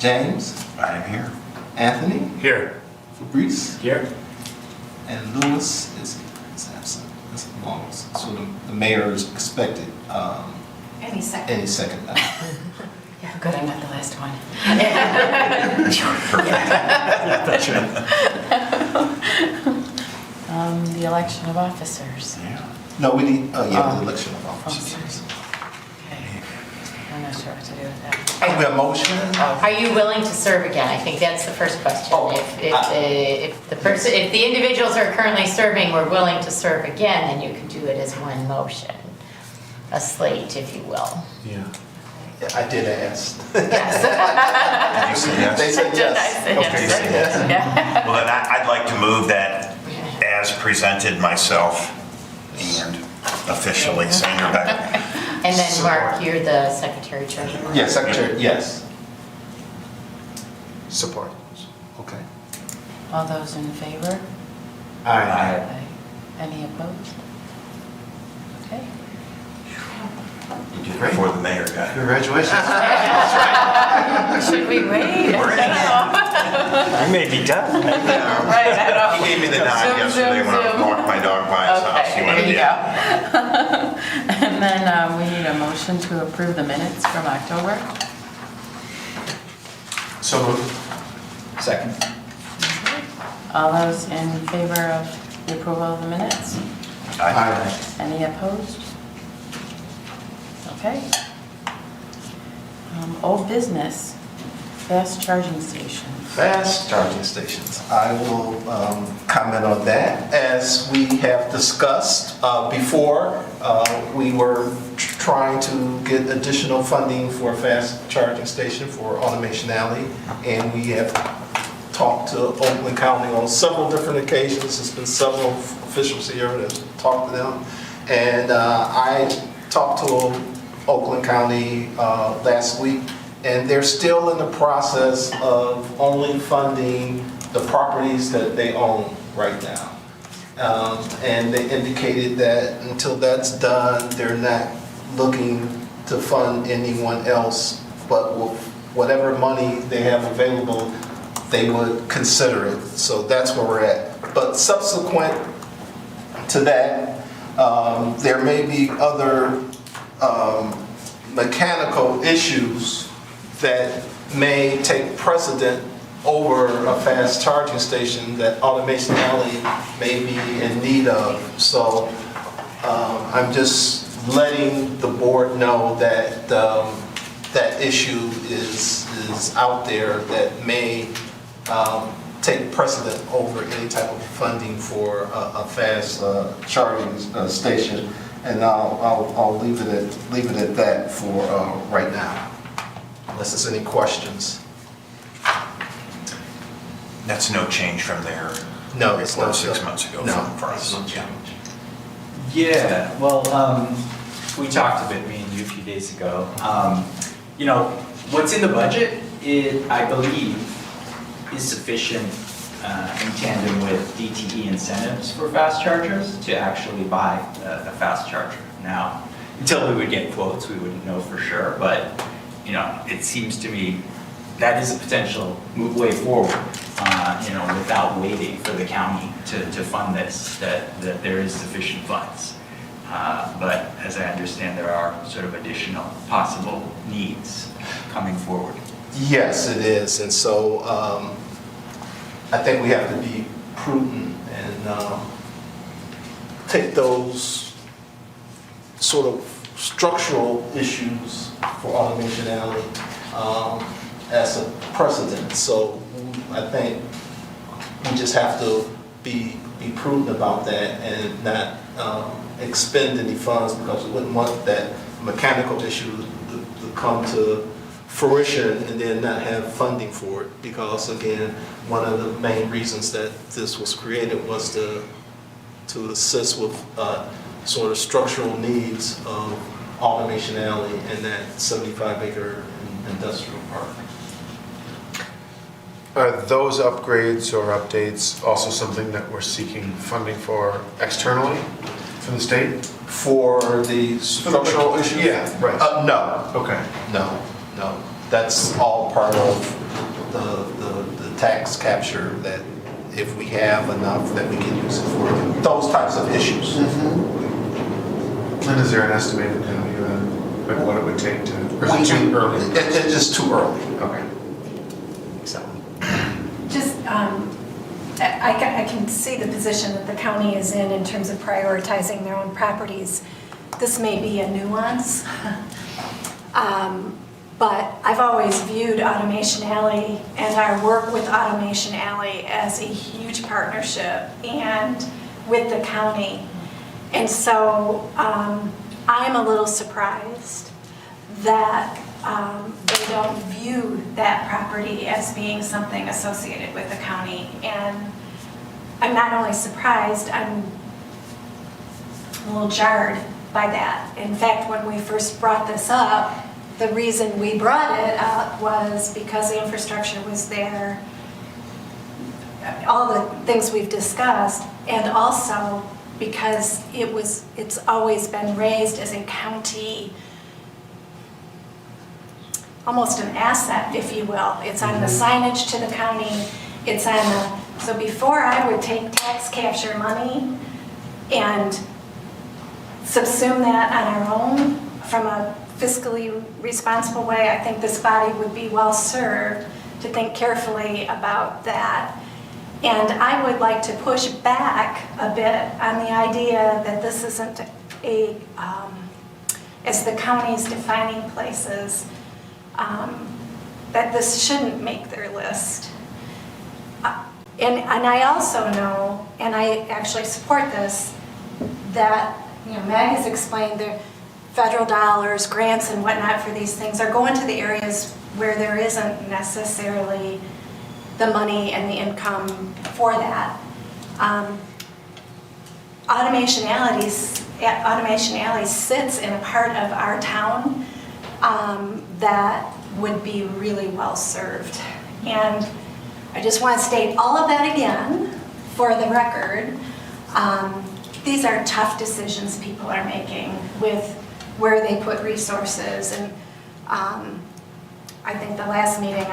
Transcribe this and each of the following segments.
James, I am here. Anthony, Here. Fabrice, Here. and Lewis is absent. That's the longest. So the mayor is expected Any second. any second now. Yeah, good, I'm not the last one. That's right. The election of officers. Yeah. No, we need, the election of officers. Okay. I'm not sure what to do with that. We have a motion. Are you willing to serve again? I think that's the first question. Oh, If the individuals who are currently serving were willing to serve again, then you could do it as one motion, a slate, if you will. Yeah. Yeah, I did ask. Yes. Did you say yes? They said yes. Did you say yes? Yeah. Well, then I'd like to move that as presented myself and officially Sandra Beck. And then Mark, you're the secretary treasurer. Yes, Secretary, yes. Support. Okay. All those in favor? Aye. Any opposed? Okay. You did it before the mayor got here. Congratulations. Should we wait? We're in it. You may be done. Right, I know. He gave me the nod Zoom, yesterday zoom, when I zoom. walked my dog by his house. He Okay, went, there you "Yeah." go. And then we need a motion to approve the minutes from October. So moved. Second. All those in favor of the approval of the minutes? Aye. Any opposed? Okay. Old business, fast charging stations. Fast charging stations. I will comment on that. As we have discussed before, we were trying to get additional funding for a fast charging station for Automation Alley, and we have talked to Oakland County on several different occasions. There's been several officials here that have talked to them, and I talked to Oakland County last week, and they're still in the process of only funding the properties that they own right now. And they indicated that until that's done, they're not looking to fund anyone else, but with whatever money they have available, they would consider it. So that's where we're at. But subsequent to that, there may be other mechanical issues that may take precedent over a fast charging station that Automation Alley may be in need of. So I'm just letting the board know that that issue is out there that may take precedent over any type of funding for a fast charging station. And I'll leave it at that for right now, unless there's any questions. That's no change from their No, it's report not. 6 months ago No, for us. it's no change. Yeah, well, we talked a bit, me and you, a few days ago. You know, what's in the budget, I believe, is sufficient in tandem with DTE incentives for fast chargers to actually buy a fast charger. Now, until we would get quotes, we wouldn't know for sure, but, you know, it seems to me that is a potential way forward, you know, without waiting for the county to fund this, that there is sufficient funds. But as I understand, there are sort of additional possible needs coming forward. Yes, it is, and so I think we have to be prudent and take those sort of structural issues for Automation Alley as a precedent. So I think we just have to be prudent about that and not expend any funds, because we wouldn't want that mechanical issue to come to fruition and then not have funding for it. Because again, one of the main reasons that this was created was to assist with sort of structural needs of Automation Alley and that 75-acre industrial park. Are those upgrades or updates also something that we're seeking funding for externally from the state? For the structural issue? Yeah, right. No, Okay. no. That's all part of the tax capture, that if we have enough, that we can use it for those types of issues. And is there an estimated value, like what it would take to, or is it too early? It's just too early. Okay. So, Just, I can see the position that the county is in terms of prioritizing their own properties. This may be a nuance, but I've always viewed Automation Alley and our work with Automation Alley as a huge partnership and with the county. And so I'm a little surprised that they don't view that property as being something associated with the county. And I'm not only surprised, I'm a little jarred by that. In fact, when we first brought this up, the reason we brought it up was because the infrastructure was there, all the things we've discussed, and also because it's always been raised as a county, almost an asset, if you will. It's on the signage to the county, it's on the, so before I would take tax capture money and subsume that on our own from a fiscally responsible way, I think this body would be well served to think carefully about that. And I would like to push back a bit on the idea that this isn't a, as the county's defining places, that this shouldn't make their list. And I also know, and I actually support this, that, Meg has explained the federal dollars, grants and whatnot for these things are going to the areas where there isn't necessarily the money and the income for that. Automation Alley sits in a part of our town that would be really well served. And I just want to state all of that again for the record. These are tough decisions people are making with where they put resources. And I think the last meeting,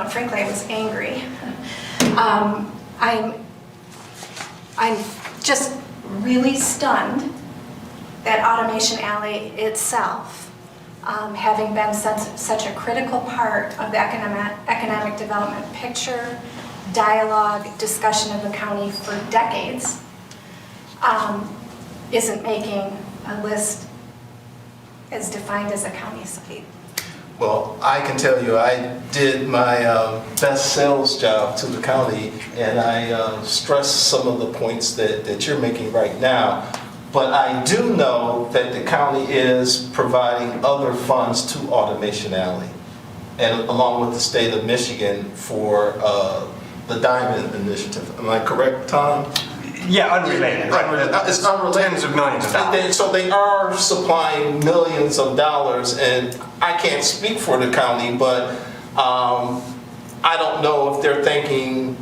frankly, I was angry. I'm just really stunned that Automation Alley itself, having been such a critical part of the economic development picture, dialogue, discussion of the county for decades, isn't making a list as defined as a county site. well, I can tell you, I did my best sales job to the county, and I stressed some of the points that you're making right now. But I do know that the county is providing other funds to Automation Alley, and along with the state of Michigan for the Diamond Initiative. Am I correct, Tom? Yeah, unrelated. Right, it's unrelated. Tens of millions of dollars. So they are supplying millions of dollars, and I can't speak for the county, but I don't know if they're thinking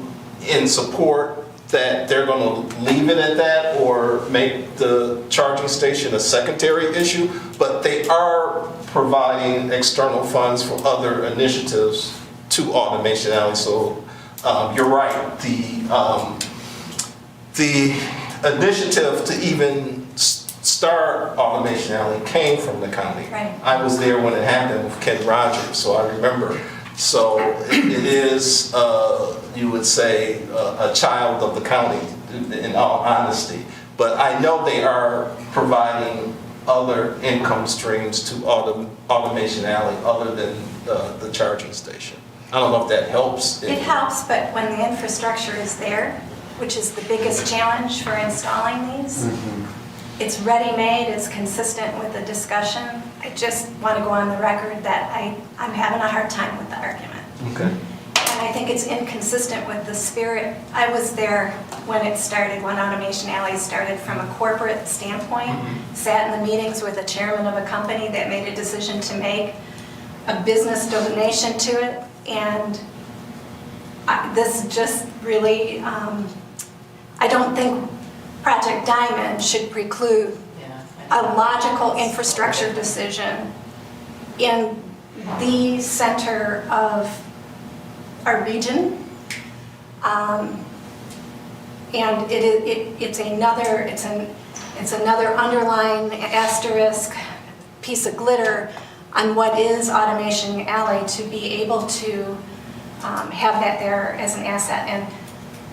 in support that they're going to leave it at that or make the charging station a secondary issue, but they are providing external funds for other initiatives to Automation Alley. So you're right, the initiative to even start Automation Alley came from the county. Right. I was there when it happened with Ken Rogers, so I remember. So it is, you would say, a child of the county, in all honesty. But I know they are providing other income streams to Automation Alley other than the charging station. I don't know if that helps. It helps, but when the infrastructure is there, which is the biggest challenge for installing these, it's ready-made, it's consistent with the discussion. I just want to go on the record that I'm having a hard time with the argument. Okay. And I think it's inconsistent with the spirit. I was there when it started, when Automation Alley started from a corporate standpoint, sat in the meetings with the chairman of a company that made a decision to make a business donation to it. And this just really, I don't think Project Diamond should preclude a logical infrastructure decision in the center of our region. And it's another underline asterisk piece of glitter on what is Automation Alley to be able to have that there as an asset. And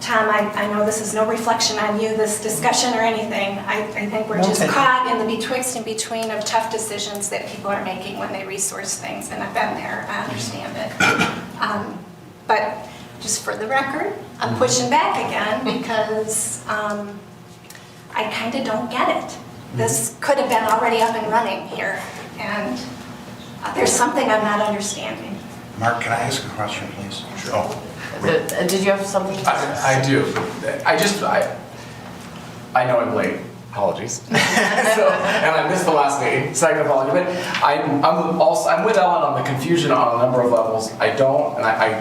Tom, I know this is no reflection on you, this discussion or anything. I think we're just caught in the betwixt and between of tough decisions that people are making when they resource things, and I've been there, I understand it. But just for the record, I'm pushing back again because I kind of don't get it. This could have been already up and running here, and there's something I'm not understanding. Mark, can I ask a question, please? Sure. Oh. Did you have something? I do. I know I'm late. Apologies. And I missed the last meeting. Second apology. But I'm with Ellen on the confusion on a number of levels. I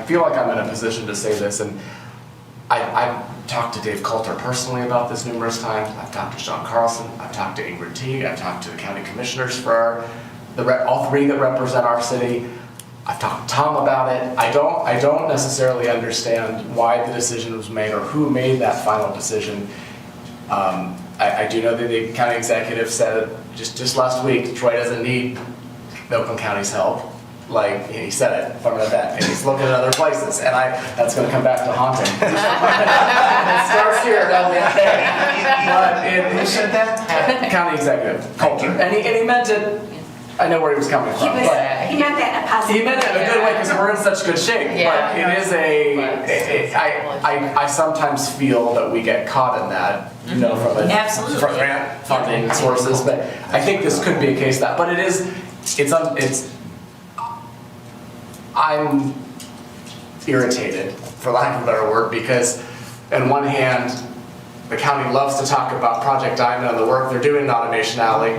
feel like I'm in a position to say this, and I've talked to Dave Coulter personally about this numerous times. I've talked to Sean Carlson. I've talked to Ingrid Teague. I've talked to the county commissioners for all three that represent our city. I've talked to Tom about it. I don't necessarily understand why the decision was made or who made that final decision. I do know that the county executive said just last week, Troy doesn't need Oakland County's help. Like, he said it from an event, and he's looking at other places, and that's going to come back to haunt him. It starts here at LDFA. Who said that? County executive, Coulter. And he meant it. I know where he was coming from. He meant that in a positive He meant it in a good way because we're in such good shape. Yeah. But it is I sometimes feel that we get caught in that, from Absolutely. from grant funding sources. But I think this could be a case of that. But I'm irritated, for lack of a better word, because on one hand, the county loves to talk about Project Diamond and the work they're doing in Automation Alley.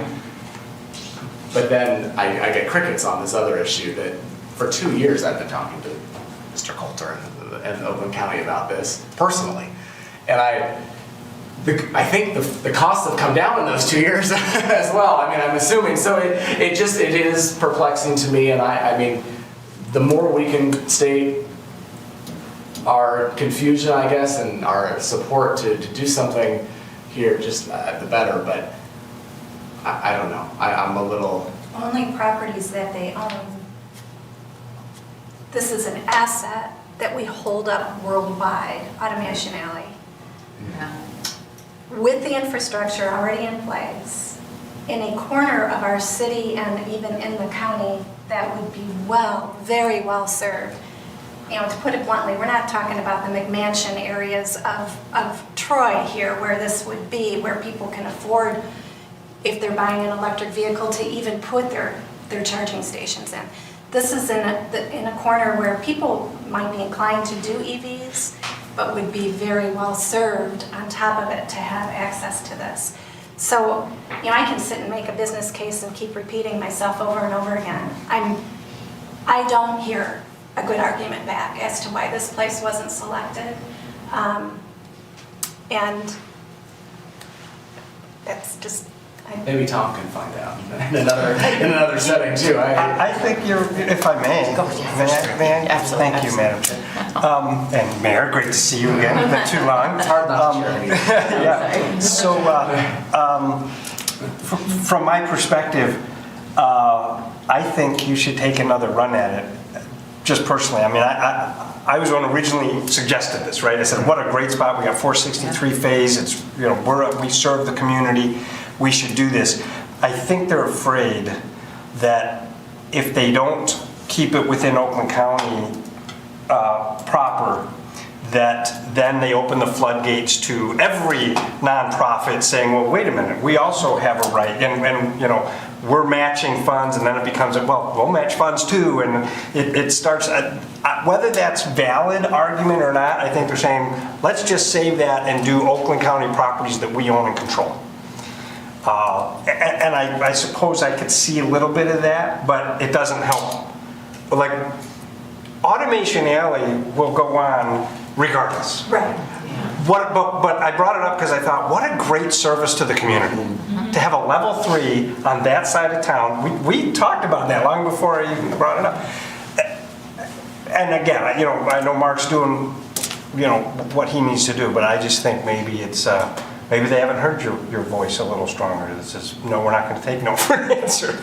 But then I get crickets on this other issue that for 2 years I've been talking to Mr. Coulter and Oakland County about this personally. And I think the costs have come down in those 2 years as well. I mean, I'm assuming. So it is perplexing to me. And I mean, the more we can state our confusion, I guess, and our support to do something here, just the better. But I don't know. I'm a little... Only properties that they own. This is an asset that we hold up worldwide, Automation Alley. Yeah. With the infrastructure already in place, in a corner of our city and even in the county, that would be very well served. To put it bluntly, we're not talking about the McMansion areas of Troy here, where this would be, where people can afford, if they're buying an electric vehicle, to even put their charging stations in. This is in a corner where people might be inclined to do EVs, but would be very well served on top of it to have access to this. So, I can sit and make a business case and keep repeating myself over and over again. I don't hear a good argument back as to why this place wasn't selected. And that's just... Maybe Tom can find out in another setting too. I think if I may, may I? Absolutely. Thank you, Madam Chair. And Mayor, great to see you again. It's been too long. It's hard not to chair meetings. Yeah. So, from my perspective, I think you should take another run at it. Just personally, I mean, I was the one who originally suggested this, right? I said, what a great spot. We got 463 phase. It's we serve the community. We should do this. I think they're afraid that if they don't keep it within Oakland County proper, that then they open the floodgates to every nonprofit saying, well, wait a minute, we also have a right, and we're matching funds, and then it becomes, well, we'll match funds too, and it starts, whether that's valid argument or not, I think they're saying, let's just save that and do Oakland County properties that we own and control. And I suppose I could see a little bit of that, but it doesn't help. Like, Automation Alley will go on regardless. Right. But I brought it up because I thought, what a great service to the community. To have a level 3 on that side of town. We talked about that long before I even brought it up. And again, I know Mark's doing, what he needs to do, but I just think maybe it's, maybe they haven't heard your voice a little stronger. That says, no, we're not going to take no for an answer.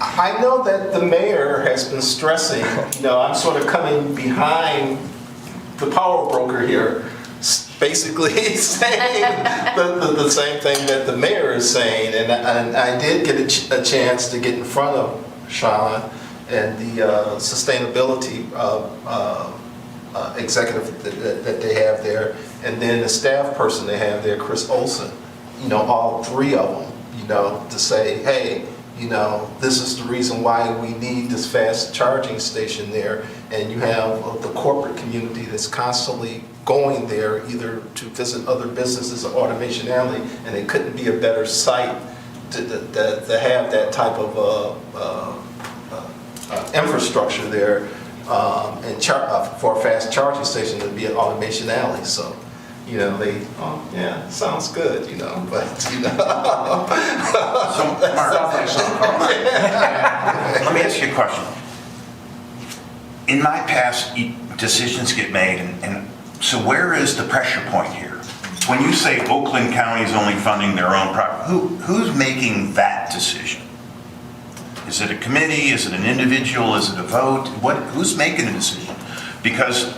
I know that the mayor has been stressing, I'm sort of coming behind the power broker here, basically saying the same thing that the mayor is saying. And I did get a chance to get in front of Sean and the sustainability executive that they have there, and then the staff person they have there, Chris Olson, all three of them, to say, hey, this is the reason why we need this fast charging station there. And you have the corporate community that's constantly going there either to visit other businesses or Automation Alley, and it couldn't be a better site to have that type of infrastructure there and for a fast charging station to be at Automation Alley. So, sounds good, but, So, Mark, let me ask you a question. In my past, decisions get made, and so where is the pressure point here? When you say Oakland County is only funding their own property, who's making that decision? Is it a committee? Is it an individual? Is it a vote? Who's making the decision? Because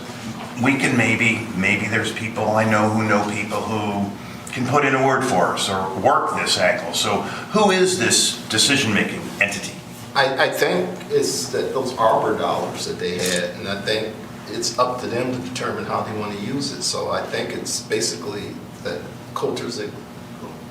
we can maybe there's people I know people who can put in a word for us or work this angle. So who is this decision-making entity? I think it's that those Arbor dollars that they had, and I think it's up to them to determine how they want to use it. So I think it's basically that Coulter's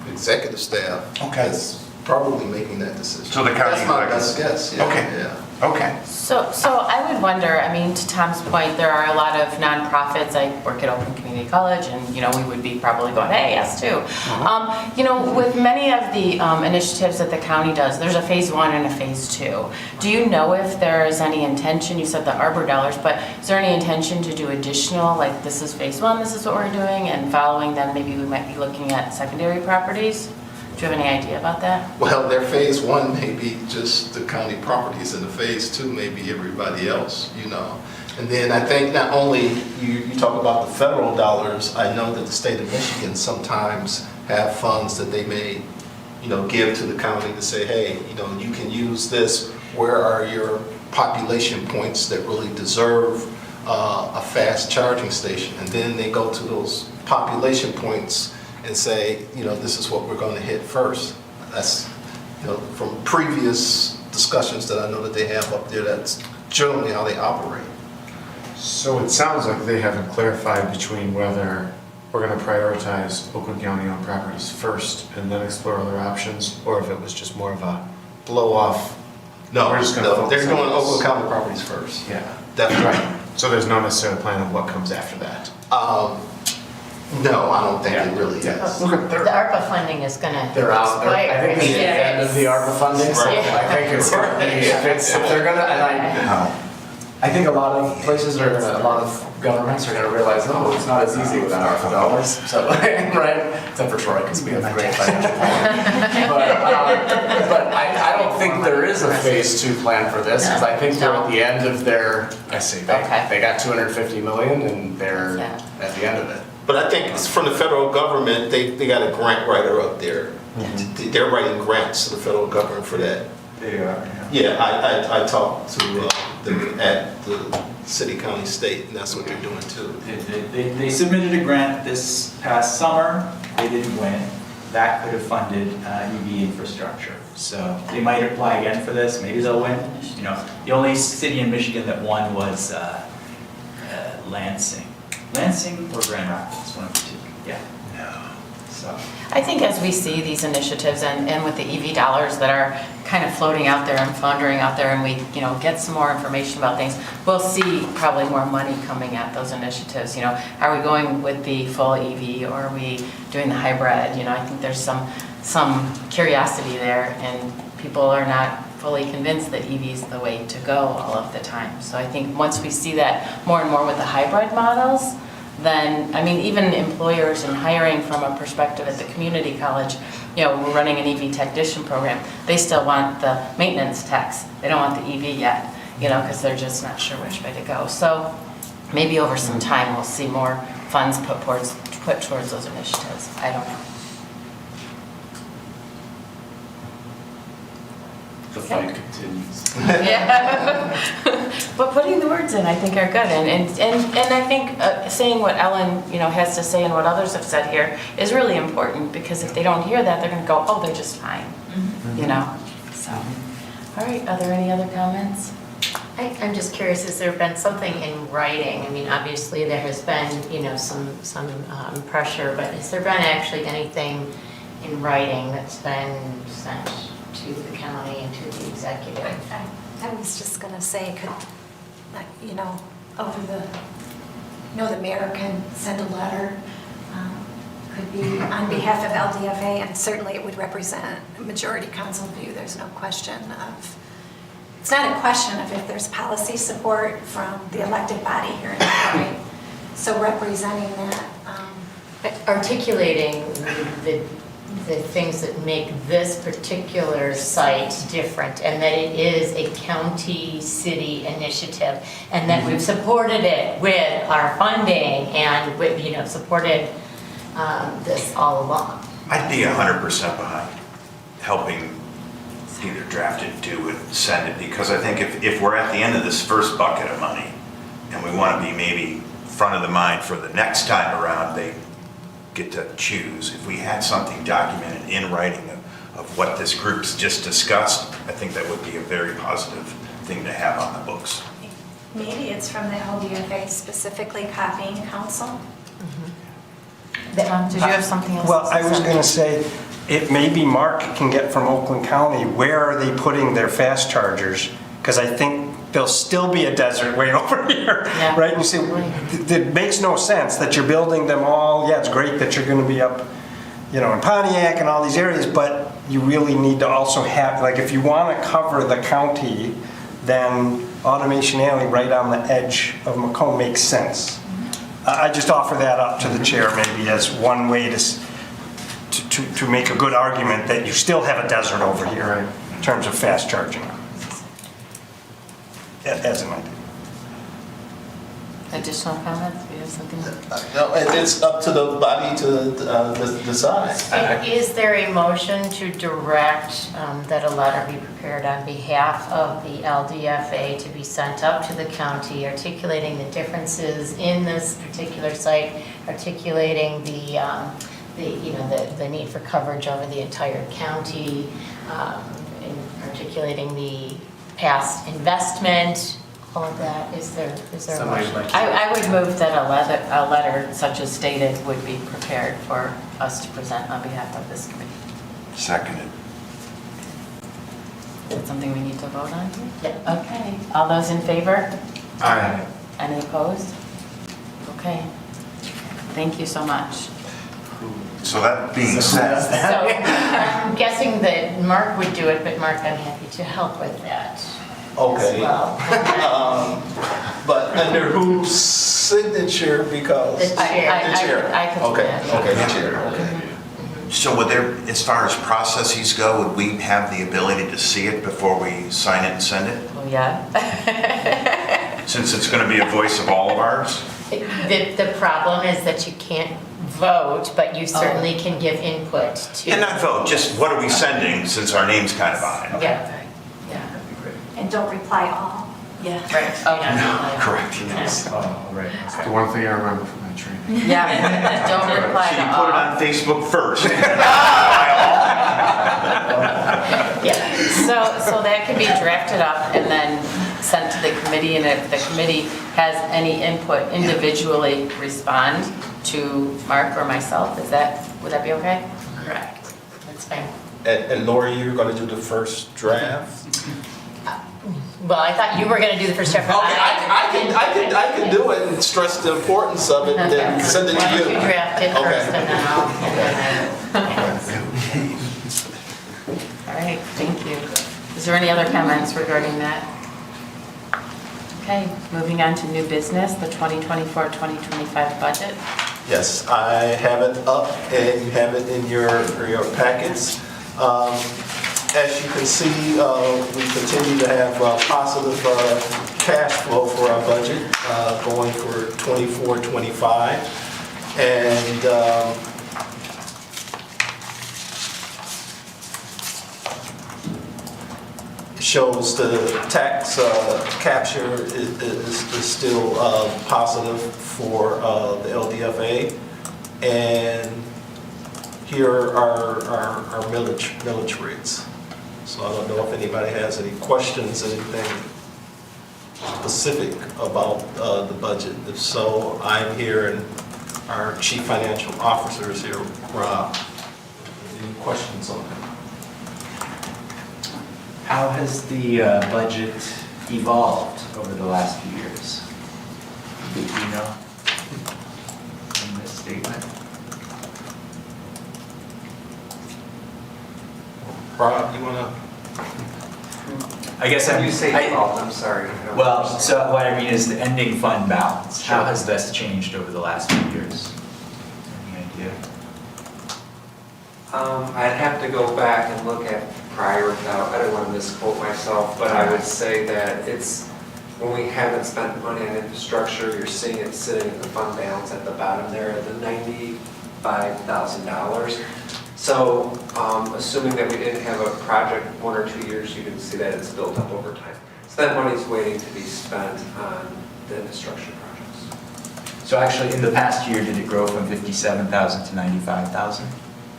executive staff is probably making that decision. So the county That's my best guess. Yeah, Okay. Yeah. Okay. So I would wonder, to Tom's point, there are a lot of nonprofits. I work at Oakland Community College, and, we would be probably going, hey, yes, too. With many of the initiatives that the county does, there's a phase 1 and a phase 2. Do you know if there is any intention, you said the Arbor dollars, but is there any intention to do additional, like this is phase 1, this is what we're doing, and following then maybe we might be looking at secondary properties? Do you have any idea about that? Well, their phase 1 may be just the county properties, and the phase 2 may be everybody else, And then I think not only you talk about the federal dollars, I know that the state of Michigan sometimes have funds that they may, give to the county to say, hey, you can use this. Where are your population points that really deserve a fast charging station? And then they go to those population points and say, this is what we're going to hit first. That's, from previous discussions that I know that they have up there, that's generally how they operate. So it sounds like they haven't clarified between whether we're going to prioritize Oakland County-owned properties first and then explore other options, or if it was just more of a blow-off. No, We're just gonna they're focus doing on this. Oakland County properties first. Yeah. Definitely. So there's no necessary plan of what comes after that. No, I don't think it really is. The ARPA funding is gonna They're out there. expire. I think it's the end of the ARPA funding, so Right. I think it's gonna be, if they're gonna, and I think a lot of places a lot of governments are gonna realize, oh, it's not as easy without ARPA dollars, so, right? Except for Troy, because we have great financial planning. But I don't think there is a phase 2 plan for this, because I think they're at the end of their, they got 250 million and they're at the end of it. But I think it's from the federal government, they got a grant writer up there. They're writing grants to the federal government for that. They are, Yeah, I talked to them at the city, county, state, and that's what they're doing too. They submitted a grant this past summer, they didn't win. That could have funded EV infrastructure. So they might apply again for this, maybe they'll win. The only city in Michigan that won was Lansing. Lansing or Grand Rapids, one of the two, yeah. No. So. I think as we see these initiatives and with the EV dollars that are kind of floating out there and floundering out there, and we get some more information about things, we'll see probably more money coming at those initiatives. Are we going with the full EV, or are we doing the hybrid? I think there's some curiosity there, and people are not fully convinced that EV is the way to go all of the time. So I think once we see that more and more with the hybrid models, then, even employers and hiring from a perspective at the community college, we're running an EV technician program. They still want the maintenance techs. They don't want the EV yet. because they're just not sure which way to go. So maybe over some time, we'll see more funds put towards those initiatives. I don't know. The fight continues. Yeah. But putting the words in, I think, are good. And I think saying what Ellen, has to say and what others have said here is really important, because if they don't hear that, they're going to go, oh, they're just fine, So, all right, are there any other comments? I'm just curious, has there been something in writing? I mean, obviously there has been, some pressure, but has there been actually anything in writing that's been sent to the county and to the executive? I was just gonna say, over the mayor can send a letter, could be on behalf of LDFA, and certainly it would represent a majority council view. There's no question of, it's not a question of if there's policy support from the elected body here in Detroit. So representing that, Articulating the things that make this particular site different, and that it is a county-city initiative, and that we've supported it with our funding and with, supported this all along. I'd be 100% behind helping either draft it, do it, send it, because I think if we're at the end of this first bucket of money and we want to be maybe front of the mind for the next time around, they get to choose. If we had something documented in writing of what this group's just discussed, I think that would be a very positive thing to have on the books. maybe it's from the LDFA specifically copying council. Did you have something else? Well, I was going to say, it maybe Mark can get from Oakland County, where are they putting their fast chargers? Because I think there'll still be a desert way over here, Yeah. right? You see, it makes no sense that you're building them all. Yeah, it's great that you're going to be up, in Pontiac and all these areas, but you really need to also have, like, if you want to cover the county, then Automation Alley right on the edge of Macomb makes sense. I just offer that up to the chair maybe as one way to make a good argument that you still have a desert over here in terms of fast charging. As an idea. Additional comments? Do you have something? No, and it's up to the body to decide. Is there a motion to direct that a letter be prepared on behalf of the LDFA to be sent up to the county, articulating the differences in this particular site, articulating the need for coverage over the entire county, and articulating the past investment, all of that? Is there a Somebody motion? would like to- I would move that a letter such as stated would be prepared for us to present on behalf of this committee. Seconded. Is that something we need to vote on? Yeah. Okay. All those in favor? Aye. Any opposed? Okay. Thank you so much. So that being said, So I'm guessing that Mark would do it, but Mark, I'm happy to help with that as Okay. well. But under whose signature, because? The chair. The chair. I could do Okay, that. okay, the chair, okay. so would there, as far as processes go, would we have the ability to see it before we sign it and send it? Oh, yeah? Since it's going to be a voice of all of ours? The problem is that you can't vote, but you certainly can give input to. And not vote, just what are we sending, since our name's kind of on it? Yeah. And don't reply all. Yeah. Right. Oh, yeah. Correct, yes. Oh, right. The one thing I remember from that training. Yeah, don't reply So to you put it all. on Facebook first. Yeah. So that could be drafted up and then sent to the committee, and if the committee has any input, individually respond to Mark or myself. Would that be okay? Correct. That's fine. And Lori, you're gonna do the first draft? Well, I thought you were going to do the first draft. Okay, I can do it and stress the importance of it and then send it to Why you. don't you draft it Okay. first and then I'll. All right, thank you. Is there any other comments regarding that? Okay, moving on to new business, the 2024-2025 budget. Yes, I have it up and you have it in your packets. As you can see, we continue to have positive cash flow for our budget going for 24-25. And shows the tax capture is still positive for the LDFA. And here are our millage rates. So I don't know if anybody has any questions, anything specific about the budget. If so, I'm here and our Chief Financial Officer is here, Rob. Any questions on that? How has the budget evolved over the last few years? Do you know in this statement? Rob, you wanna? I guess When you say evolved, I'm sorry. I don't Well, understand. so what I mean is the ending fund balance. How Sure. has this changed over the last few years? Any idea? I'd have to go back and look at prior, now, I don't want to misquote myself, but I would say that it's, when we haven't spent money on infrastructure, you're seeing it sitting in the fund balance at the bottom there, the $95,000. So, assuming that we didn't have a project 1 or 2 years, you can see that it's built up over time. So that money's waiting to be spent on the infrastructure projects. So actually, in the past year, did it grow from 57,000 to 95,000?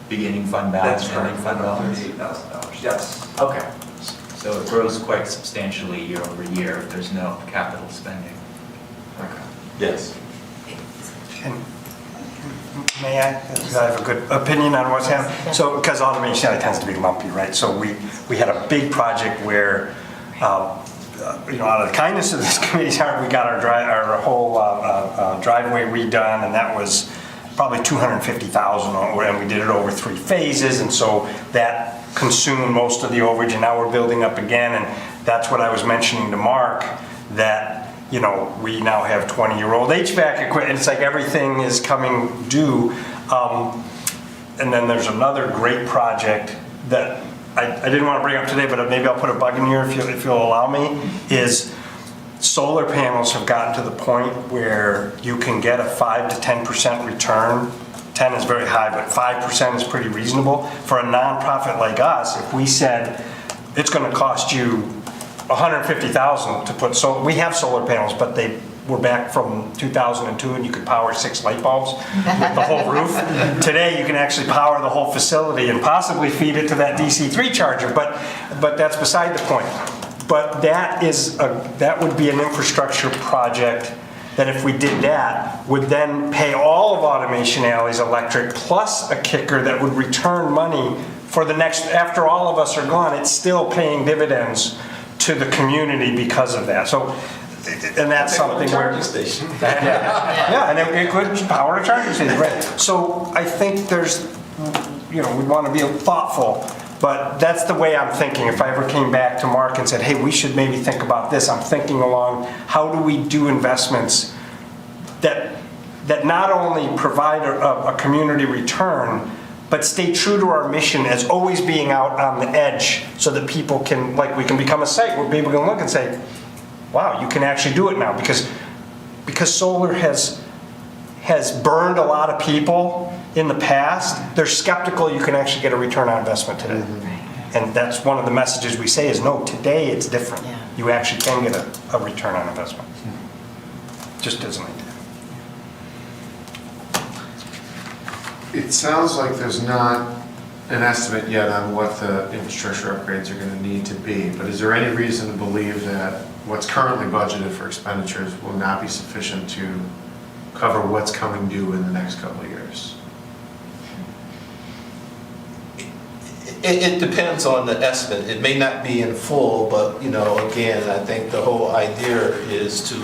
Beginning fund balance, That's ending correct, fund balance? $38,000, yes. Okay, so it grows quite substantially year over year if there's no capital spending. Yes. May I? Because I have a good opinion on what's happening. So, because automation tends to be lumpy, right? So we had a big project where, out of the kindness of this committee's heart, we got our whole driveway redone, and that was probably $250,000, and we did it over 3 phases, and so that consumed most of the overage, and now we're building up again, and that's what I was mentioning to Mark, that we now have 20-year-old HVAC equipment. It's like everything is coming due. And then there's another great project that I didn't want to bring up today, but maybe I'll put a bug in here if you'll allow me, is solar panels have gotten to the point where you can get a 5 to 10% return. 10 is very high, but 5% is pretty reasonable. For a nonprofit like us, if we said it's going to cost you $150,000 to put we have solar panels, but they were back from 2002, and you could power 6 light bulbs with the whole roof. Today, you can actually power the whole facility and possibly feed it to that DC3 charger, but that's beside the point. But that would be an infrastructure project that, if we did that, would then pay all of Automation Alley's electric plus a kicker that would return money for the next, after all of us are gone, it's still paying dividends to the community because of that. So, and that's something where. Charging station. Yeah, and it could power a charging station, right? So I think there's, we want to be thoughtful, but that's the way I'm thinking. If I ever came back to Mark and said, hey, we should maybe think about this, I'm thinking along, how do we do investments that not only provide a community return, but stay true to our mission as always being out on the edge, so that people can, we can become a site where people can look and say, wow, you can actually do it now, because solar has burned a lot of people in the past. They're skeptical you can actually get a return on investment today. Right. And that's one of the messages we say is, no, today it's different. Yeah. You actually can get a return on investment. Just as an idea. It sounds like there's not an estimate yet on what the infrastructure upgrades are going to need to be, but is there any reason to believe that what's currently budgeted for expenditures will not be sufficient to cover what's coming due in the next couple of years? It depends on the estimate. It may not be in full, but, again, I think the whole idea is to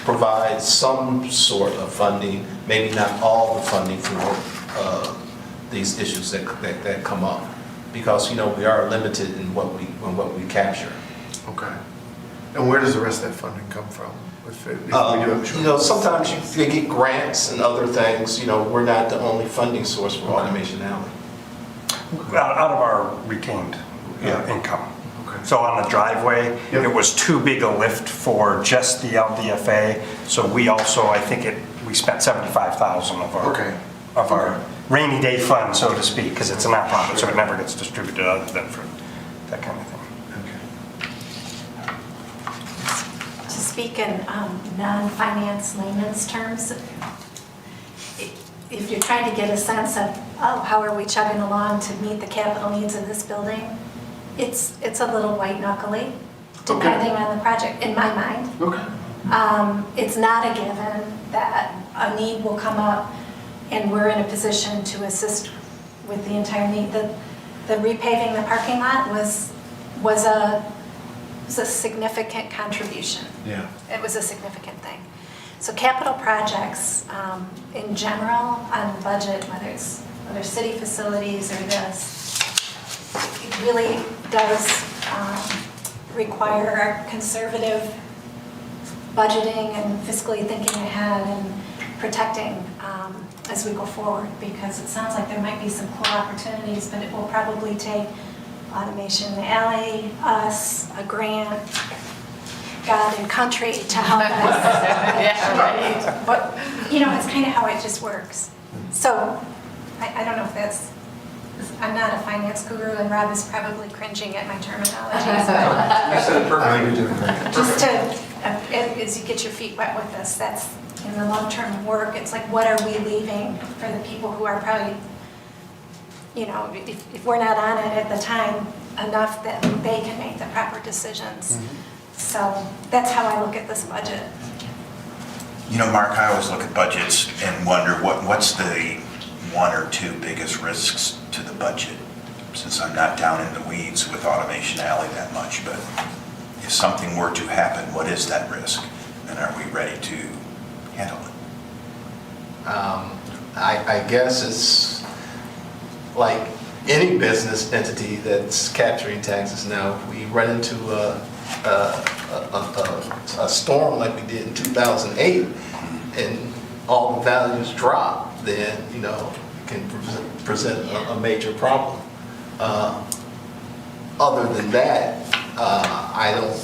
provide some sort of funding, maybe not all the funding for these issues that come up, because we are limited in what we capture. Okay. And where does the rest of that funding come from? If we do have Sometimes you get grants and other things. We're not the only funding source for Automation Alley. Out of our retained income. Okay. So on the driveway, Yep. it was too big a lift for just the LDFA. So we also, I think we spent 75,000 Okay. of our rainy day fund, so to speak, because it's a nonprofit, so it never gets distributed other than for that kind of thing. To speak in non-finance layman's terms, if you're trying to get a sense of, oh, how are we chugging along to meet the capital needs of this building, it's a little white knuckly, depending on the project, in my mind. Okay. It's not a given that a need will come up and we're in a position to assist with the entire need. The repaving the parking lot was a significant contribution. Yeah. It was a significant thing. So capital projects, in general, on the budget, whether it's city facilities or this, it really does require conservative budgeting and fiscally thinking ahead and protecting as we go forward, because it sounds like there might be some cool opportunities, but it will probably take automation in the alley, us, a grant, God and country to help us. Yeah, right. But, it's kind of how it just works. So, I don't know if I'm not a finance guru, and Rob is probably cringing at my terminology. You said it perfectly. You're doing great. Just to, as you get your feet wet with this, that's in the long-term work, it's like, what are we leaving for the people who are probably, if we're not on it at the time enough that they can make the proper decisions. So that's how I look at this budget. Mark, I always look at budgets and wonder what's the one or two biggest risks to the budget, since I'm not down in the weeds with Automation Alley that much, but if something were to happen, what is that risk? And are we ready to handle it? I guess it's like any business entity that's capturing taxes now. If we run into a storm like we did in 2008 and all the values drop, then, it can present a major problem. Other than that, I don't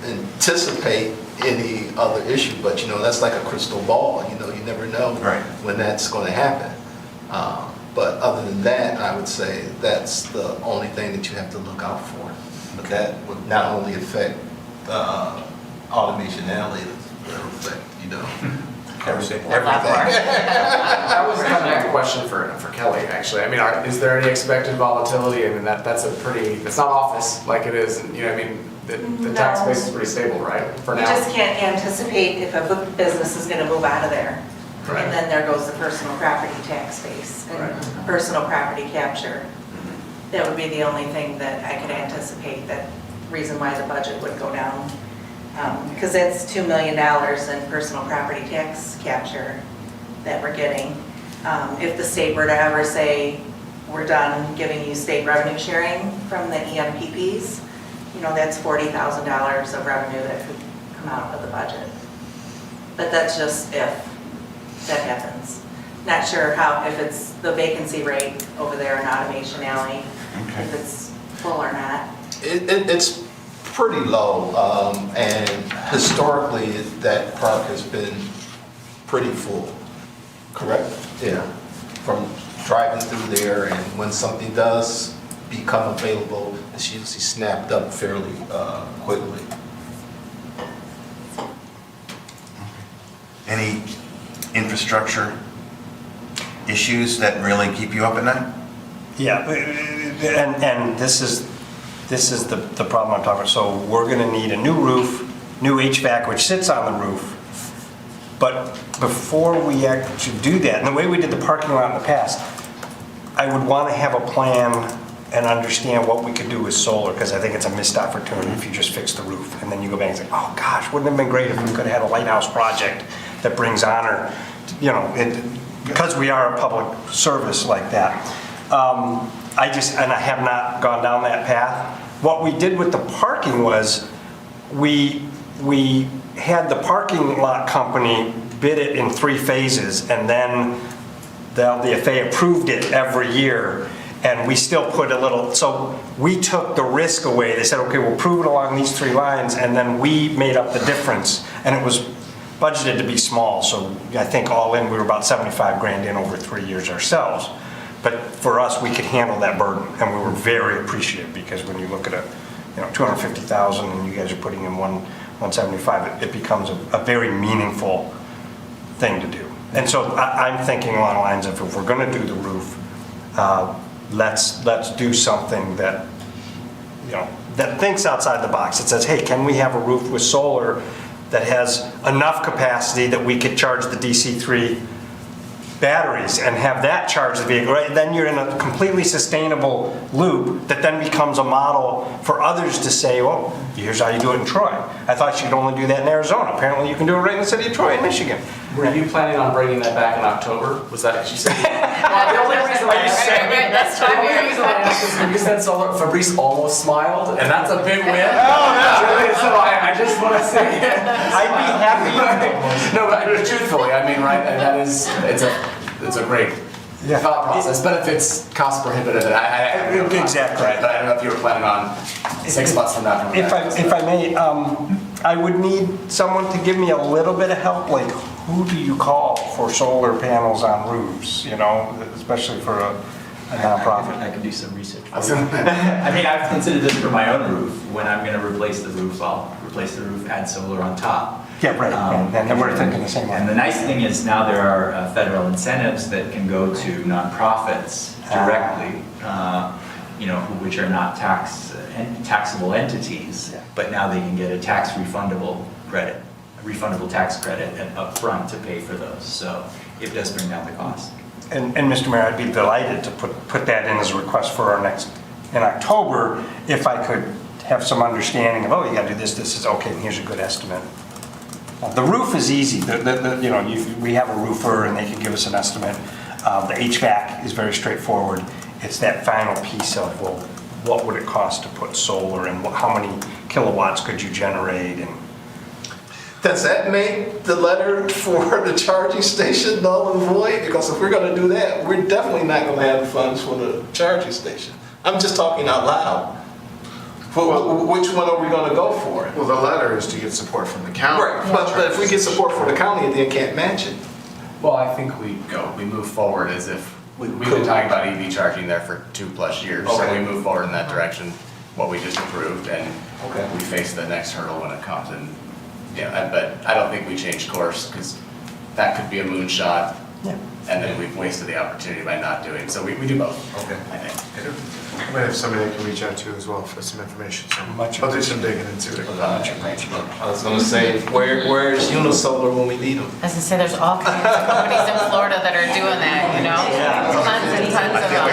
anticipate any other issue, but that's like a crystal ball. You never know Right. when that's going to happen. But other than that, I would say that's the only thing that you have to look out for. But that would not only affect Automation Alley, it would affect everything. That was kind of a question for Kelly, actually. I mean, is there any expected volatility? I mean, that's it's not office like it is, and the tax base is pretty stable, right, for You now? just can't anticipate if a book business is gonna move out of there. Right. And then there goes the personal property tax base Right. and personal property capture. That would be the only thing that I could anticipate, that reason why the budget would go down. Because that's $2 million in personal property tax capture that we're getting. If the state were to ever say, we're done giving you state revenue sharing from the EMPPs, that's $40,000 of revenue that could come out of the budget. But that's just if that happens. Not sure if it's the vacancy rate over there in Automation Alley, Okay. if it's full or not. It's pretty low, and historically, that park has been pretty full, correct? Yeah, from driving through there, and when something does become available, it's usually snapped up fairly quickly. Any infrastructure issues that really keep you up at night? Yeah, and this is the problem I'm talking about. So we're gonna need a new roof, new HVAC, which sits on the roof. But before we actually do that, and the way we did the parking lot in the past, I would wanna have a plan and understand what we could do with solar, because I think it's a missed opportunity if you just fix the roof. And then you go back and say, oh gosh, wouldn't it have been great if we could have had a lighthouse project that brings honor, because we are a public service like that. And I have not gone down that path. What we did with the parking was, we had the parking lot company bid it in 3 phases, and then the LDFA approved it every year. And we still put a little, so we took the risk away. They said, okay, we'll prove it along these 3 lines, and then we made up the difference. And it was budgeted to be small, so I think all in, we were about 75 grand in over 3 years ourselves. But for us, we could handle that burden, and we were very appreciative, because when you look at 250,000 and you guys are putting in 175, it becomes a very meaningful thing to do. And so I'm thinking along the lines of, if we're gonna do the roof, let's do something that, that thinks outside the box. It says, hey, can we have a roof with solar that has enough capacity that we could charge the DC3 batteries and have that charge the vehicle, right? Then you're in a completely sustainable loop that then becomes a model for others to say, well, here's how you do it in Troy. I thought you could only do that in Arizona. Apparently you can do it right in the city of Troy in Michigan. Were you planning on bringing that back in October? Was that what you said? The only reason why you said That's the only reason I asked is when you said solar, Fabrice almost smiled, and that's a big win. So I just want to say, I'd be happy. no, but truthfully, I mean, right? And that is, it's a great thought process. But if it's cost prohibitive, Exactly. right? But I don't know if you were planning on 6 months from now. If I may, I would need someone to give me a little bit of help, like who do you call for solar panels on roofs, especially for a nonprofit? I can do some research. I mean, I've considered this for my own roof. When I'm going to replace the roof, I'll replace the roof, add solar on top. Yeah, right, and we're thinking the same way. And the nice thing is now there are federal incentives that can go to nonprofits directly, which are not taxable entities, but now they can get a tax refundable credit, a refundable tax credit up front to pay for those. So it does bring down the cost. And Mr. Mayor, I'd be delighted to put that in as a request for our next, in October, if I could have some understanding of, you gotta do this is okay, and here's a good estimate. The roof is easy. We have a roofer and they can give us an estimate. The HVAC is very straightforward. It's that final piece of, well, what would it cost to put solar and how many kilowatts could you generate? And Does that make the letter for the charging station null and void? Because if we're gonna do that, we're definitely not gonna have the funds for the charging station. I'm just talking out loud. Which one are we gonna go for? Well, the letter is to get support from the county. Right, but if we get support from the county, they can't match it. Well, I think we move forward as if, we've been talking about EV charging there for 2+ years. So Okay. we move forward in that direction, what we just approved, and Okay. we face the next hurdle when it comes. And but I don't think we change course, because that could be a moonshot. Yeah. And then we've wasted the opportunity by not doing, so we do both, Okay. I think. I might have somebody I can reach out to as well for some information, so Much I'll do some digging into it. I was gonna say, where's Unisolar when we need them? As I say, there's all kinds of companies in Florida that are doing that, tons and tons of them.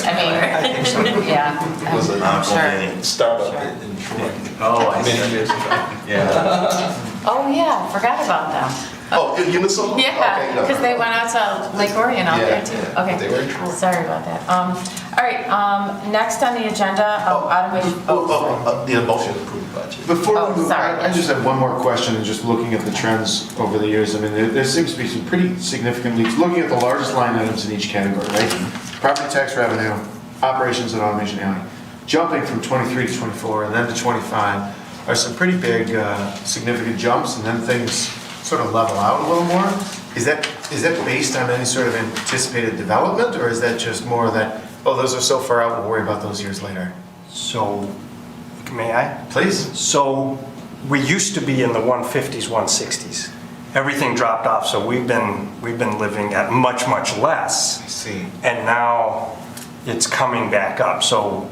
I mean, yeah, Was a I'm sure. startup in Troy. Oh, I see. Many years ago. Yeah. Oh, yeah, forgot about them. Oh, Unisolar? Yeah, Okay, no. because they went out to Lake Orion out there too. Yeah, they were in Troy. Okay, sorry about that. All right, next on the agenda, automation. The motion to approve the budget. Before Oh, we move, sorry. I just have one more question, and just looking at the trends over the years, I mean, there seems to be some pretty significant leaps. Looking at the largest line items in each category, right? Property tax revenue, operations and automation alley, jumping from 23 to 24 and then to 25 are some pretty big, significant jumps, and then things sort of level out a little more. Is that based on any sort of anticipated development, or is that just more that, those are so far out, we'll worry about those years later? so, may I? Please. So we used to be in the 150s, 160s. Everything dropped off, so we've been living at much, much less. I see. And now it's coming back up. So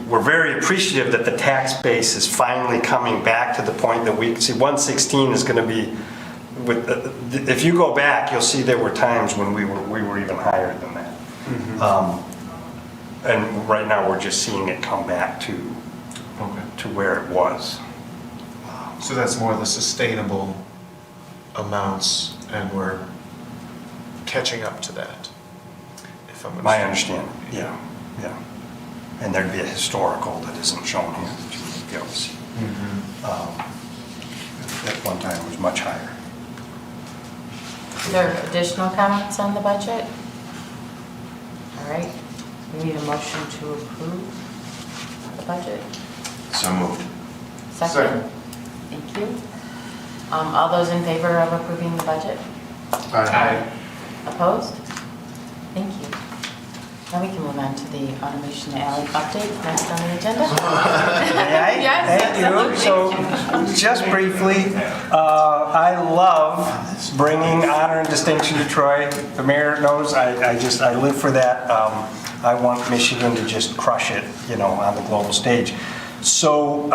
we're very appreciative that the tax base is finally coming back to the point that we see 116 is going to be, if you go back, you'll see there were times when we were even higher than that. And right now we're just seeing it come back to where it was. So that's more the sustainable amounts, and we're catching up to that, if I'm My understanding. understanding, yeah. And there'd be a historical that isn't shown here that you would be able to see. At one time it was much higher. Is there additional comments on the budget? All right, We need a motion to approve the budget. So moved. Second? Thank you. All those in favor of approving the budget? Aye. Opposed? Thank you. Now we can move on to the Automation Alley update, next on the agenda. May I? Yes, Thank you. absolutely. So, just briefly, I love bringing honor and distinction to Troy. The mayor knows, I live for that. I want Michigan to just crush it, on the global stage. So,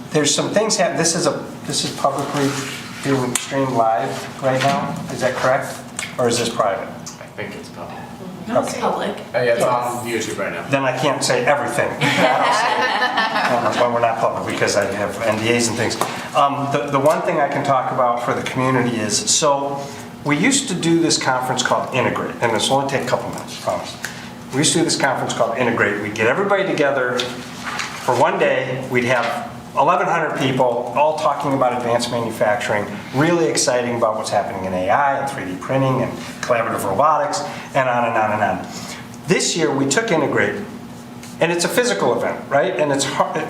there's some things happening. This is publicly being streamed live right now. Is that correct? Or is this private? I think it's public. No, it's public. Yeah, it's on YouTube right now. Then I can't say everything. Well, we're not public because I have NDAs and things. The one thing I can talk about for the community is, so we used to do this conference called Integrate, and this will only take a couple minutes, I promise. We used to do this conference called Integrate. We'd get everybody together for one day. We'd have 1,100 people all talking about advanced manufacturing, really exciting about what's happening in AI and 3D printing and collaborative robotics, and on and on and on. This year we took Integrate, and it's a physical event, right? And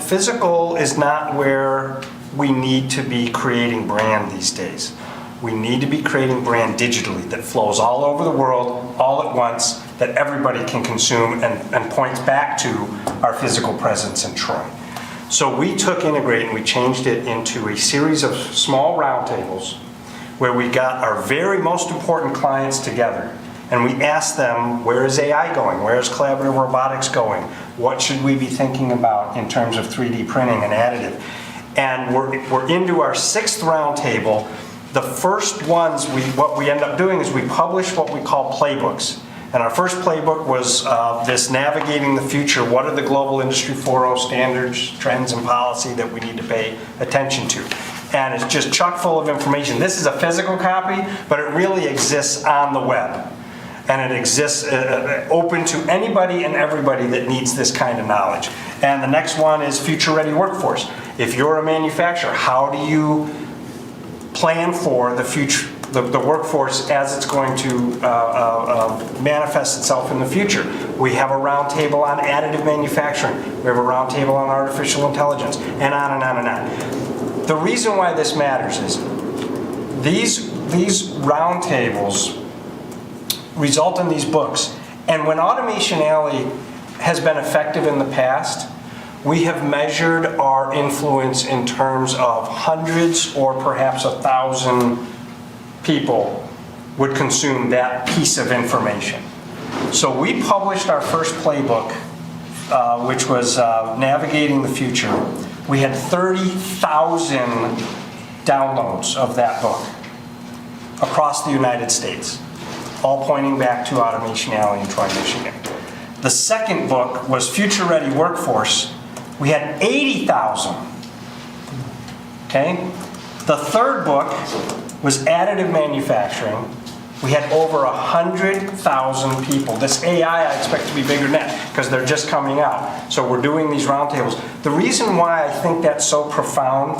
physical is not where we need to be creating brand these days. We need to be creating brand digitally that flows all over the world, all at once, that everybody can consume and points back to our physical presence in Troy. So we took Integrate and we changed it into a series of small roundtables where we got our very most important clients together and we asked them, where is AI going? Where is collaborative robotics going? What should we be thinking about in terms of 3D printing and additive? And we're into our 6th roundtable. The first ones, what we end up doing is we publish what we call playbooks. And our first playbook was this Navigating the Future. What are the global Industry 4.0 standards, trends, and policy that we need to pay attention to? And it's just chock full of information. This is a physical copy, but it really exists on the web. And it exists open to anybody and everybody that needs this kind of knowledge. And the next one is Future Ready Workforce. If you're a manufacturer, how do you plan for the future, the workforce as it's going to manifest itself in the future? We have a roundtable on additive manufacturing. We have a roundtable on artificial intelligence, and on and on and on. The reason why this matters is these roundtables result in these books. And when Automation Alley has been effective in the past, we have measured our influence in terms of hundreds or perhaps 1,000 people would consume that piece of information. So we published our first playbook, which was Navigating the Future. We had 30,000 downloads of that book across the United States, all pointing back to Automation Alley in Troy, Michigan. The second book was Future Ready Workforce. We had 80,000. Okay? The third book was Additive Manufacturing. We had over 100,000 people. This AI, I expect to be bigger than that because they're just coming out. So we're doing these roundtables. The reason why I think that's so profound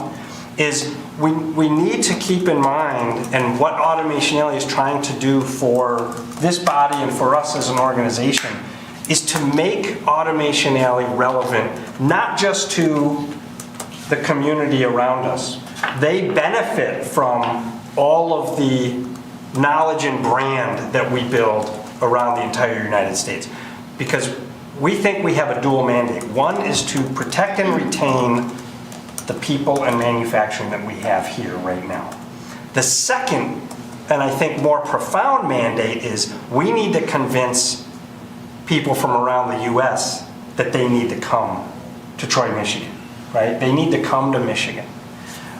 is we need to keep in mind, and what Automation Alley is trying to do for this body and for us as an organization, is to make Automation Alley relevant, not just to the community around us. They benefit from all of the knowledge and brand that we build around the entire United States. Because we think we have a dual mandate. One is to protect and retain the people and manufacturing that we have here right now. The second, and I think more profound mandate, is we need to convince people from around the US that they need to come to Troy, Michigan, right? They need to come to Michigan.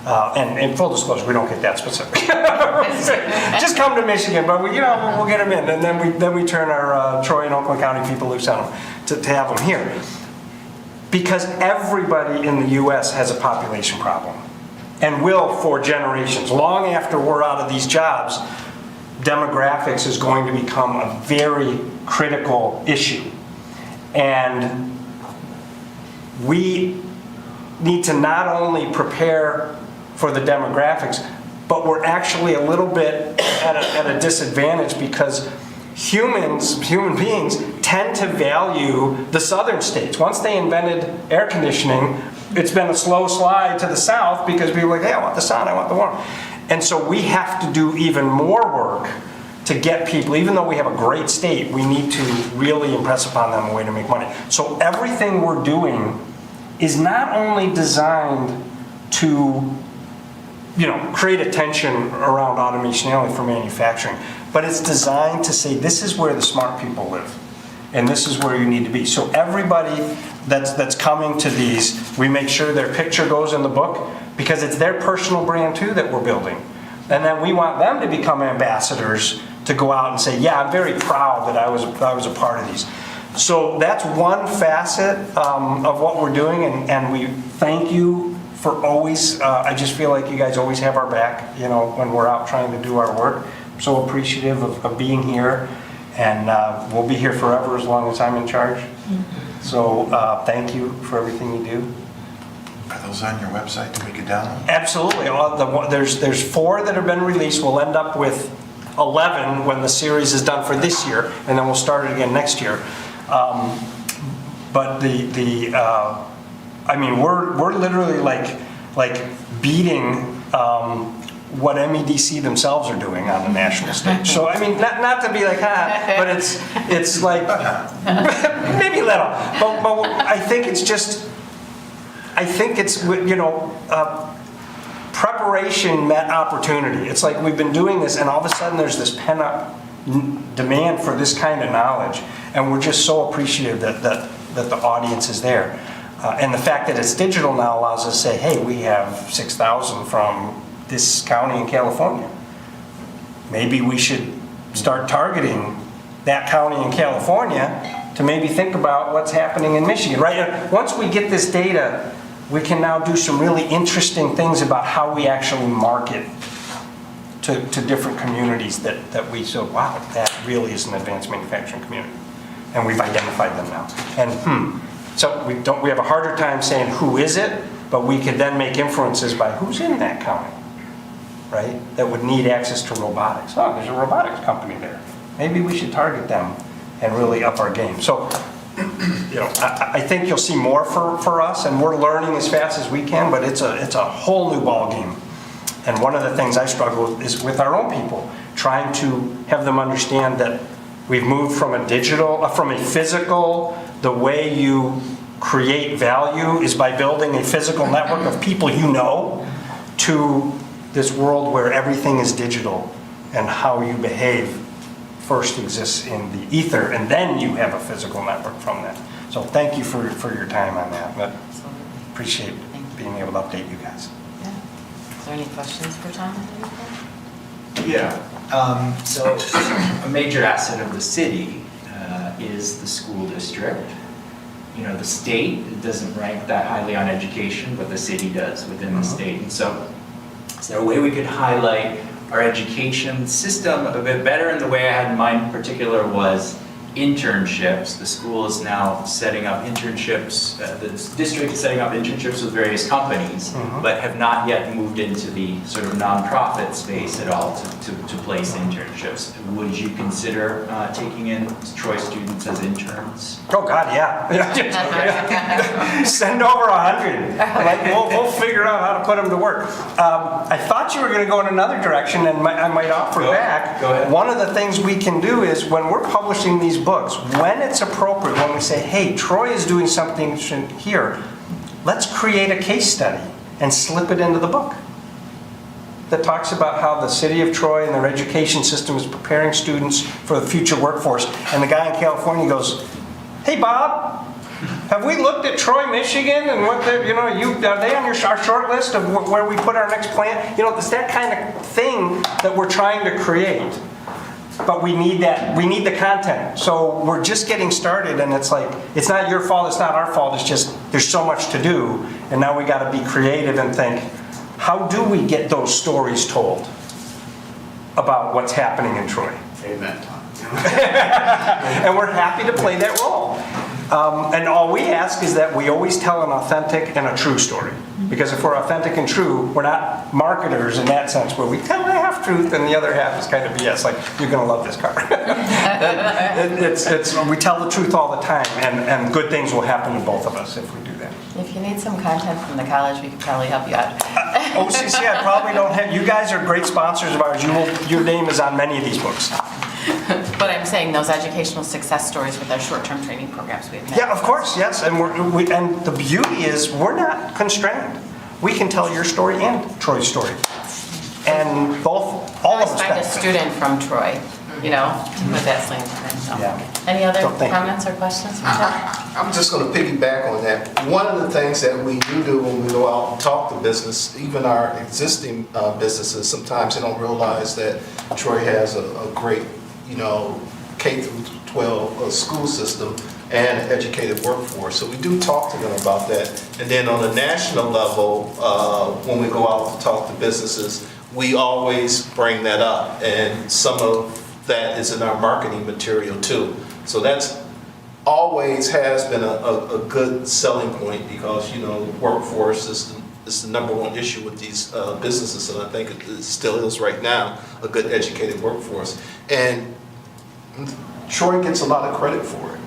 And in full disclosure, we don't get that specific. Just come to Michigan, but we'll get them in, and then we turn our Troy and Oakland County people loose on them to have them here. Because everybody in the US has a population problem, and will for generations. Long after we're out of these jobs, demographics is going to become a very critical issue. And we need to not only prepare for the demographics, but we're actually a little bit at a disadvantage because human beings tend to value the southern states. Once they invented air conditioning, it's been a slow slide to the south because people are like, hey, I want the sun, I want the warmth. And so we have to do even more work to get people, even though we have a great state, we need to really impress upon them a way to make money. So everything we're doing is not only designed to, create attention around automation only for manufacturing, but it's designed to say this is where the smart people live, and this is where you need to be. So everybody that's coming to these, we make sure their picture goes in the book because it's their personal brand too that we're building. And then we want them to become ambassadors to go out and say, yeah, I'm very proud that I was a part of these. So that's one facet of what we're doing, and we thank you for always, I just feel like you guys always have our back, when we're out trying to do our work. I'm so appreciative of being here, and we'll be here forever as long as I'm in charge. So thank you for everything you do. Are those on your website that we could download? Absolutely. There's 4 that have been released. We'll end up with 11 when the series is done for this year, and then we'll start it again next year. But we're literally like beating what MEDC themselves are doing on the national stage. So not to be like but it's like maybe a little, but I think it's preparation met opportunity. It's like we've been doing this, and all of a sudden there's this pent-up demand for this kind of knowledge, and we're just so appreciative that the audience is there. And the fact that it's digital now allows us to say, hey, we have 6,000 from this county in California. Maybe we should start targeting that county in California to maybe think about what's happening in Michigan, right? Once we get this data, we can now do some really interesting things about how we actually market to different communities that we say, wow, that really is an advanced manufacturing community. And we've identified them now. And so we have a harder time saying who is it, but we could then make inferences by who's in that county, right? That would need access to robotics. Oh, there's a robotics company there. Maybe we should target them and really up our game. So, I think you'll see more for us, and we're learning as fast as we can, but it's a whole new ball game. And one of the things I struggle with is with our own people, trying to have them understand that we've moved from a physical, the way you create value is by building a physical network of people to this world where everything is digital, and how you behave first exists in the ether, and then you have a physical network from that. So thank you for your time on that. But appreciate being able to update you guys. Yeah. Is there any questions for Tom? Yeah. So a major asset of the city is the school district. The state doesn't rank that highly on education, but the city does within the state. And so is there a way we could highlight our education system a bit better? And the way I had in mind in particular was internships. The school is now setting up internships, the district is setting up internships with various companies, but have not yet moved into the sort of nonprofit space at all to place internships. Would you consider taking in Troy students as interns? Oh God, yeah. Send over 100. Like, we'll figure out how to put them to work. I thought you were going to go in another direction, and I might offer back. Go ahead. One of the things we can do is when we're publishing these books, when it's appropriate, when we say, hey, Troy is doing something here, let's create a case study and slip it into the book that talks about how the city of Troy and their education system is preparing students for the future workforce. And the guy in California goes, hey, Bob, have we looked at Troy, Michigan, and what are they on our short list of where we put our next plant? It's that kind of thing that we're trying to create. But we need the content. So we're just getting started, and it's like, it's not your fault, it's not our fault, it's just, there's so much to do, and now we gotta be creative and think, how do we get those stories told about what's happening in Troy? Amen. And we're happy to play that role. And all we ask is that we always tell an authentic and a true story. Because if we're authentic and true, we're not marketers in that sense, where we tell half truth and the other half is kind of BS, like, you're gonna love this car. We tell the truth all the time, and good things will happen to both of us if we do that. If you need some content from the college, we could probably help you out. OCC, I probably don't have, you guys are great sponsors of ours. Your name is on many of these books. But I'm saying those educational success stories with our short-term training programs we have. Yeah, of course, yes, and and the beauty is, we're not constrained. We can tell your story and Troy's story. And all of us Find a benefit. student from Troy, you know, with that slant on it, so. Yeah. Any other So, thank you. comments or questions from Jeff? I'm just going to piggyback on that. One of the things that we do when we go out and talk to business, even our existing businesses, sometimes they don't realize that Troy has a great, K through 12 school system and an educated workforce. So we do talk to them about that. And then on a national level, when we go out to talk to businesses, we always bring that up. And some of that is in our marketing material too. So that's always has been a good selling point because, workforce is the number one issue with these businesses, and I think it still is right now, a good educated workforce. And Troy gets a lot of credit for it,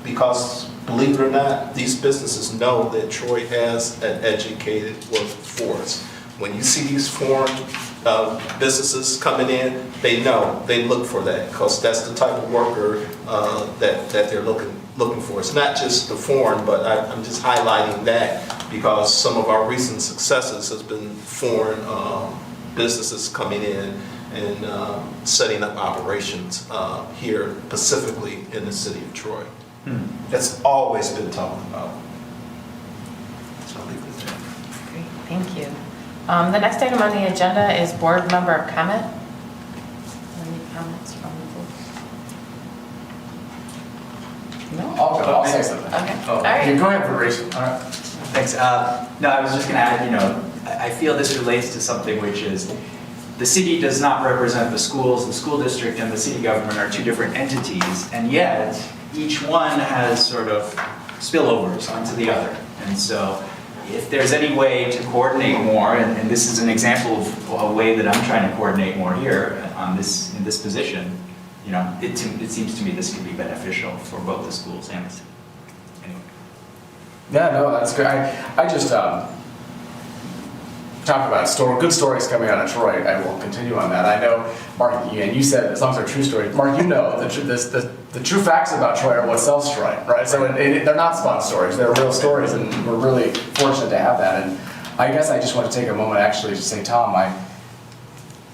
because believe it or not, these businesses know that Troy has an educated workforce. When you see these foreign businesses coming in, they know, they look for that because that's the type of worker that they're looking for. It's not just the foreign, but I'm just highlighting that because some of our recent successes has been foreign businesses coming in and setting up operations here, specifically in the city of Troy. That's always been talked about. So I'll leave it at that. Great, thank you. The next item on the agenda is board member comment. Any comments from the board? No? I'll say something. Okay, Oh, all right. Go ahead, Fabrice. All right, thanks. No, I was just gonna add, I feel this relates to something which is, the city does not represent the schools. The school district and the city government are two different entities, and yet each one has sort of spillovers onto the other. And so if there's any way to coordinate more, and this is an example of a way that I'm trying to coordinate more here in this position, it seems to me this could be beneficial for both the schools and the city. Anyway. Yeah, no, that's good. I just talk about good stories coming out of Troy. I will continue on that. I know, Mark, and you said as long as they're true stories. Mark, the true facts about Troy are what sells Troy, right? So they're not spun stories; they're real stories, and we're really fortunate to have that. And I guess I just want to take a moment actually to say, Tom,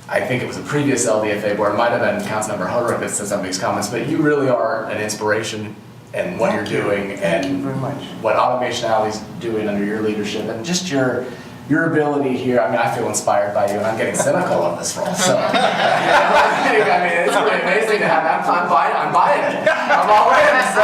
I think it was a previous LDFA board, it might have been Councilmember Hudrick that said some of these comments, but you really are an inspiration in what you're doing and what Automation Alley's doing under your leadership, and just your ability here. I mean, I feel inspired by you, and I'm getting cynical of this role. So, I mean, it's really amazing to have. I'm buying it. I'm all in. So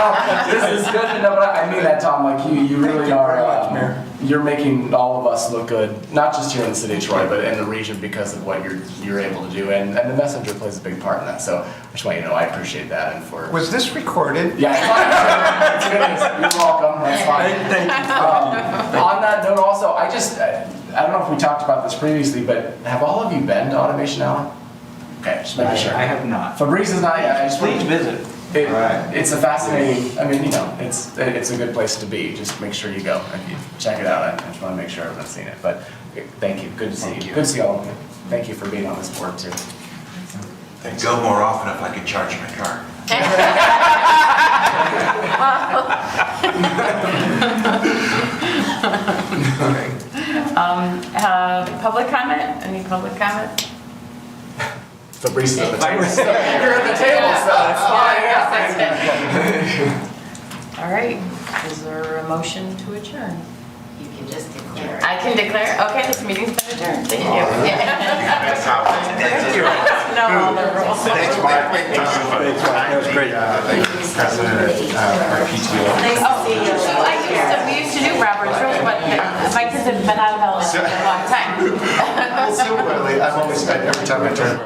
this is good to know. But I mean that, Tom. Like you really are. You're making all of us look good, not just here in the city of Troy, but in the region because of what you're able to do, and the messenger plays a big part in that. So I just want you to know I appreciate that. And for Was this recorded? yeah, it's fine. You're welcome. That's fine. Thank you. On that note, also, I don't know if we talked about this previously, but have all of you been to Automation Alley? Okay, just making sure. I have not. Fabrice is not yet. I just Please visit. It's a fascinating. I mean, it's a good place to be. Just make sure you go. If you check it out, I just want to make sure everyone's seen it. But thank you. Good to see you. Good to see all of you. Thank you for being on this board too. I'd go more often if I could charge my car. Public comment? Any public comment? Fabrice is at the table. You're at the table, so it's fine. Yeah. All right, is there a motion to adjourn? You can just declare. I can declare, okay, this meeting's been adjourned, thank you. That's how Thank you. No, all the rules. Thanks, Mark. That was great. President of our PTO. Nice to see you. We used to do Robert's rules, but my kids have been out of elementary for a long time. Similarly, I've always, every time I turn